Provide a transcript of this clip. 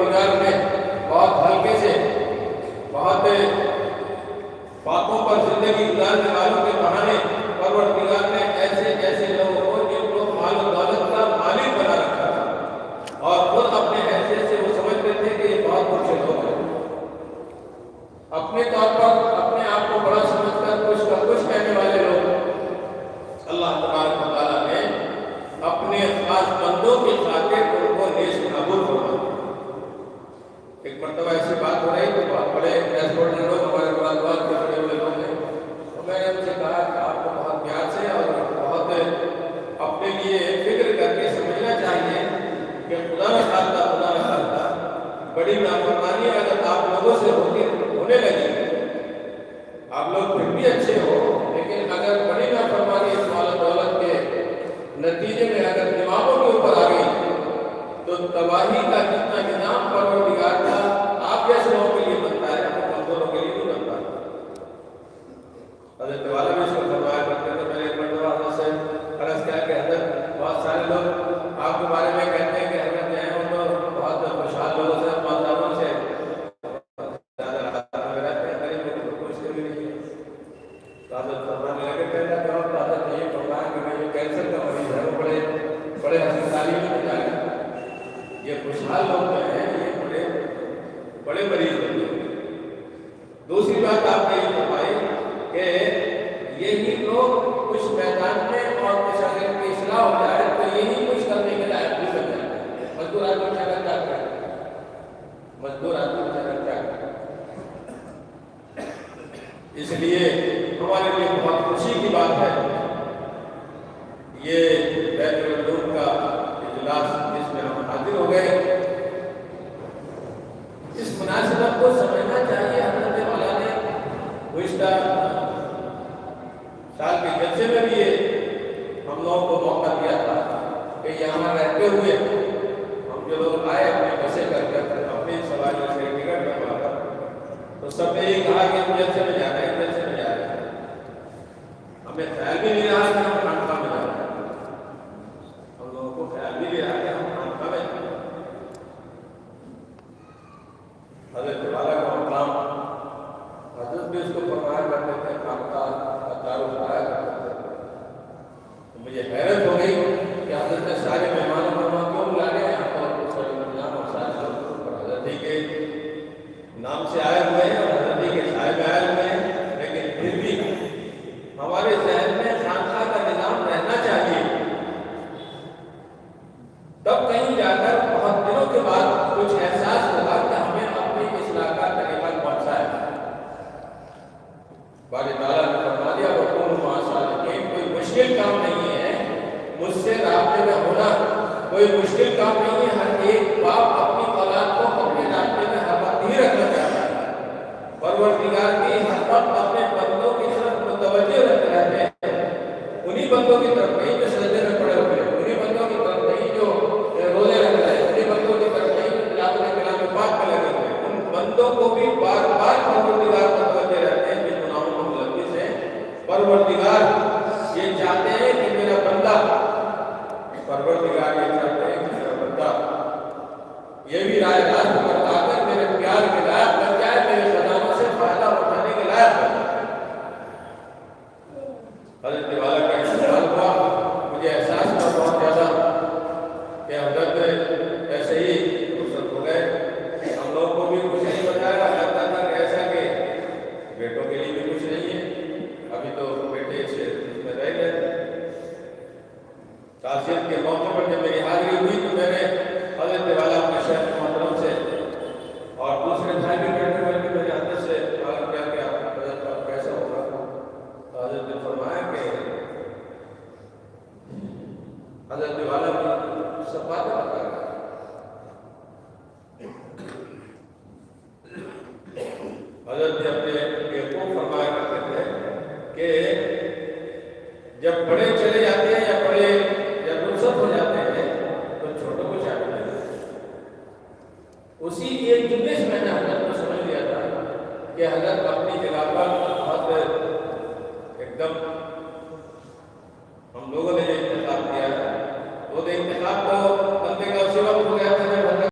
پروردگار نے بہت ہلکے سے بہت باتوں پر زندگی گزارنے والوں کے بہانے پروردگار نے ایسے ایسے لوگوں کو جن کو مال و دولت کا مالک بنا رکھا تھا اور خود اپنے حیثیت سے وہ سمجھتے تھے کہ یہ بہت اونچے لوگ ہیں، اپنے طور پر اپنے آپ کو بڑا سمجھ کر کچھ کا کچھ کہنے والے لوگ، اللہ تبارک و تعالیٰ نے اپنے خاص بندوں کی خاطر ان کو نیز نابود فرما دیا۔ ایک مرتبہ ایسی بات ہو رہی تو بہت بڑے ایئرپورٹ کے لوگ ہمارے مراد کے بڑے بڑے لوگ ہیں، تو میں نے ان سے کہا کہ آپ کو بہت پیار سے اور بہت اپنے لیے فکر کر کے سمجھنا چاہیے کہ خدا نہ خاصہ بڑی نافرمانی اگر آپ لوگوں سے ہونے لگی، آپ لوگ پھر بھی اچھے ہو، لیکن اگر بڑی نافرمانی اس مال و دولت کے نتیجے میں اگر دماغوں کے اوپر آ گئی تو تباہی کا جتنا نظام پروردگار کا آپ جیسے لوگوں کے لیے بنتا ہے وہ کمزوروں کے لیے نہیں بنتا۔ حضرت والا بھی اس کو فرمایا کرتے تھے، میں نے ایک مرتبہ حضرت سے عرض کیا کہ حضرت بہت سارے لوگ آپ کے بارے میں کہتے ہیں کہ حضرت جو ہے وہ تو بہت خوشحال لوگوں سے مالداروں سے زیادہ راحت میں رہتے ہیں، غریب لوگوں کو پوچھتے بھی نہیں ہیں۔ تو حضرت فرمانے لگے پہلا جواب تو حضرت نے یہ فرمایا کہ میں جو کینسر کا مریض ہے وہ بڑے ہسپتال میں جا رہے ہیں، یہ خوشحال لوگ جو ہیں یہ بڑے مریض ہوتے ہیں۔ دوسری بات آپ نے یہ فرمائی کہ یہی لوگ کچھ میدان میں اور کچھ اگر ان کی اصلاح ہو جائے تو یہی کچھ کرنے کے لائق بھی بن جاتے ہیں۔ مزدور آدمی کیا کرتا ہے؟ مزدور آدمی کیا کرتا ہے؟ اس لیے ہمارے لیے بہت خوشی کی بات ہے یہ بیت العلوم کا اجلاس جس میں ہم حاضر ہو گئے۔ اس مناسبت کو سمجھنا چاہیے، حضرت والا نے گزشتہ سال کے جلسے میں بھی یہ ہم لوگوں کو موقع دیا تھا کہ یہاں رہتے ہوئے ہم جو لوگ آئے اپنے بسیں کر کر اپنی سواری سے ٹکٹ کروا کر، تو سب نے یہ کہا کہ ہم جلسے میں جا رہے ہیں، جلسے میں جا رہے ہیں۔ ہمیں خیال بھی نہیں رہا کہ ہم خانقاہ میں جا رہے ہیں، ہم لوگوں کو خیال بھی نہیں رہا کہ ہم خانقاہ میں جا رہے ہیں۔ حضرت والا کا مقام حضرت بھی اس کو فرمایا کرتے تھے، خانقاہ کا تعارف کرایا کرتے تھے۔ تو مجھے حیرت ہو گئی کہ حضرت نے سارے مہمانوں پر وہاں کیوں بلا رہے ہیں اور سارے نام اور سارے لوگ پر حضرت ہی کے نام سے آئے ہوئے ہیں اور حضرت ہی کے سائے میں آئے ہوئے ہیں، لیکن پھر بھی ہمارے ذہن میں خانقاہ کا نظام رہنا چاہیے۔ تب کہیں جا کر بہت دنوں کے بعد کچھ احساس ہوگا کہ ہمیں اپنی اصلاح کا طریقہ کون سا ہے۔ باری تعالیٰ نے فرما دیا وَكُونُوا مَعَ الصَّادِقِينَ، کوئی مشکل کام نہیں ہے مجھ سے رابطے میں ہونا، کوئی مشکل کام نہیں ہے۔ ہر ایک باپ اپنی اولاد کو اپنے رابطے میں ہر وقت ہی رکھنا چاہتا ہے۔ پروردگار بھی ہر وقت اپنے بندوں کی طرف متوجہ رہتے ہیں، انہی بندوں کی طرف نہیں جو سجدے میں پڑے ہوئے ہیں، انہی بندوں کی طرف نہیں جو روزے رکھ رہے ہیں، انہی بندوں کی طرف نہیں جو تلاوت کلام پاک میں لگے ہوئے ہیں۔ ان بندوں کو بھی بار بار پروردگار متوجہ رہتے ہیں جن گناہوں کو ملوث ہیں۔ پروردگار یہ چاہتے ہیں کہ میرا بندہ، پروردگار یہ چاہتے ہیں کہ میرا بندہ یہ بھی رائے راست پر آ کر میرے پیار کے لائق بن جائے، میرے خزانوں سے فائدہ اٹھانے کے لائق بن جائے۔ حضرت والا کا انتقال ہوا، مجھے احساس ہوا بہت زیادہ کہ حضرت ایسے ہی رخصت ہو گئے۔ ہم لوگوں کو بھی کچھ نہیں بتایا، لگتا تھا کہ ایسا کہ بیٹوں کے لیے بھی کچھ نہیں ہے، ابھی تو بیٹے سے اس میں رہ گئے۔ تعزیت کے موقع پر جب میری حاضری ہوئی تو میں نے حضرت والا اپنے شیخ محترم سے اور دوسرے بھائی بھی بیٹھے ہوئے کہ میں نے حضرت سے معلوم کیا کہ حضرت کا کیسا ہوگا، تو حضرت نے فرمایا کہ حضرت والا بھی سب باتیں بتا رہا ہے۔ حضرت نے اپنے بیوقوف فرمایا کرتے تھے کہ جب بڑے چلے جاتے ہیں یا بڑے جب رخصت ہو جاتے ہیں تو چھوٹوں کو چاہتے ہیں۔ اسی ایک جملے سے میں نے حضرت کو سمجھ لیا تھا کہ حضرت اپنی جگہ پر بہت ایک دم